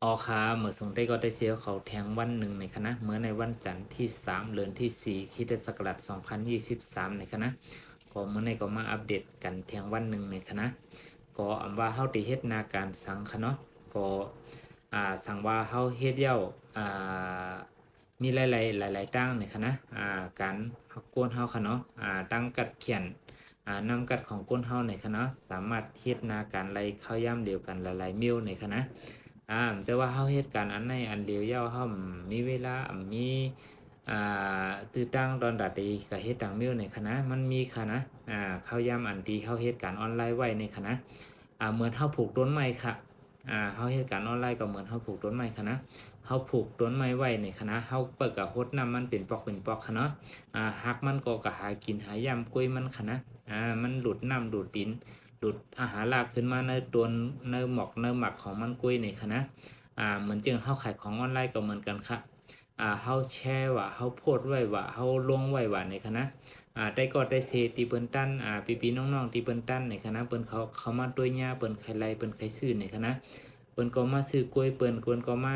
อ๋อครับเหมือนส่งได้ก็ได้เสียเขาแทงวันหนึ่งในคณะเมื่อในวันจันทร์ที่3เดือนที่4คริสตศักราช2023ในคณะก็เมื่อในก็มาอัปเดตกันแทงวันหนึ่งในคณะก็อำว่าเฮาได้เฮ็ดนาการสังคะเนาะก็สังว่าเฮาเฮ็ดเย้าอ่ามีหลายตั้งในคณะการกวนเฮาค่ะเนาะตั้งกัดเขียนนำกัดของก้นเฮาในคณะสามารถเฮ็ดนาการไล่เข้าย่ำเดียวกันหลายๆมิ้วในคณะ จะว่าเฮาเฮ็ดการอันในอันเดียวยาวเฮามีเวลามีอ่ตื้อตั้งตอนดัดดีก็เฮ็ดตังมิวในคณะมันมีค่ะนะเข้ายามอันที่เฮาเฮ็ดการออนไลน์ไว้ในคณะเหมือนเฮาผูกต้นไม้ค่ะเฮาเฮ็ดการออนไลน์ก็เหมือนเฮาผูกต้นไม้ค่ะนะเฮาผูกต้นไม้ไว้ในคณะเฮาเปิดก็รดน้ำมันเป็นปอกเป็นปอกค่ะเนาะหักมันก็หากินหายามกล้วยมันค่ะนะมันหลุดน้ำดูดดิน หลุดอาหารหลากขึ้นมาในตัวในหมอกในหมักของมันกุ้ยนี่ค่ะนะเหมือนจึงเฮาขายของออนไลน์ก็เหมือนกันค่ะเฮาแชร์ว่าเฮาโพสต์ไว้ว่าเฮาลงไว้ว่าในคณะได้ก็ได้เซตีเปิ้นตั้นพี่ๆน้องๆที่เปิ้นตั้นในคณะเปิ้นเขามาด้วยหญ้าเปิ้นไข่ไล่เปิ้นไข่ซื้อในคณะเปิ้นก็มาซื้อกล้วยเปิ้นก็มา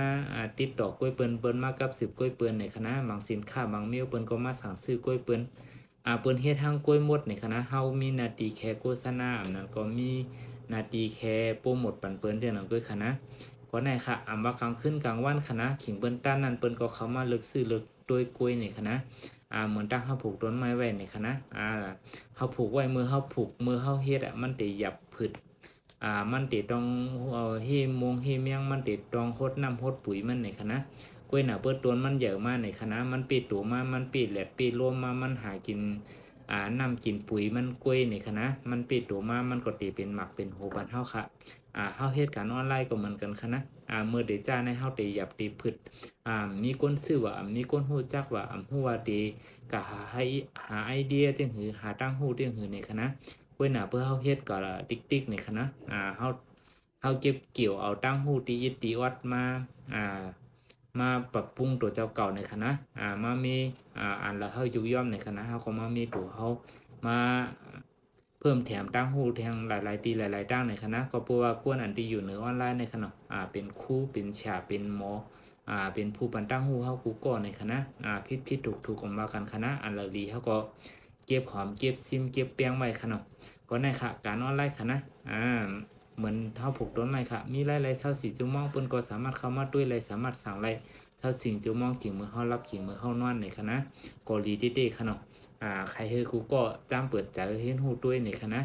ติดต่อกล้วยเปิ้นมากับสืบกล้วยเปิ้นในคณะบางสินค้าบางมิ้วเปิ้นก็มาสั่งซื้อกล้วยเปิ้น เปิ้นเฮ็ดทางกล้วยหมดในคณะเฮามีหน้าที่แค่โฆษณาอันนั้นก็มีหน้าที่แค่โปรโมตปันเปิ้นจังนั้นกล้วยคณะก็ได้ค่ะว่ากลางคืนกลางวันคณะขิงเปิ้นตั้นนั้นเปิ้นก็เข้ามาเลือกซื้อเลือกด้วยกล้วยในคณะเหมือนตั้งเฮาปลูกต้นไม้ไว้ในคณะเฮาปลูกไว้มือเฮาปลูกมือเฮาเฮ็ดมันสิหยับพืชมันสิต้องเฮ็มงเฮ็เมียงมันสิต้องรดน้ำรดปุ๋ยมันในคณะ กล้วยหนาเปิดต้นมันเยอะมากในคณะมันปีตัวมามันปีแหลดปีรวมมามันหากินน้ำกินปุ๋ยมันกล้วยในคณะมันปีตัวมามันก็ตีเป็นหมักเป็นโหบันเฮาค่ะเฮาเฮ็ดการออนไลน์ก็เหมือนกันคณะเมื่อเดจ้าในเฮาตีหยับตีผึดมีคนซื้อว่ามีคนฮู้จักว่าฮู้ว่าดีก็หาไอเดียจังหือหาตั้งฮู้จังหือในคณะกล้วยหนาเพื่อเฮาเฮ็ดก็ติ๊กๆในคณะเฮาเก็บเกี่ยวเอาตั้งฮู้ตีอิดตีวัดมามาปรับปรุงตัวเจ้าเก่าในคณะมามีอันละเฮายุย่อมในคณะเฮาก็มามีตัวเฮามาเพิ่มแถมตั้งหูแทงหลายๆตีหลายๆตั้งในคณะก็เพราะว่ากวนอันที่อยู่เหนือออนไลน์ในคณะเป็นครูเป็นฉาเป็นหมอเป็นผู้ปันตั้งหูเฮากูก่อในคณะผิดถูกออกมากันคณะอันละดีเฮาก็เก็บหอมเก็บซิมเก็บเปียงไว้คณะก็ในค่ะการออนไลน์คณะเหมือนเท่าผูกต้นไม้ค่ะมีหลายๆเศร้าสีจุมองเปิ้นก็สามารถเข้ามาด้วยเลยสามารถสั่งไรเท่าสิ่งจุมองกิ่งมือเฮารับกิ่งมือเฮานอนในคณะกอลีเด้ๆค่ะเนาะใครเฮอกูก็จ้ามเปิดใจเห็นฮู้ด้วยในคณะ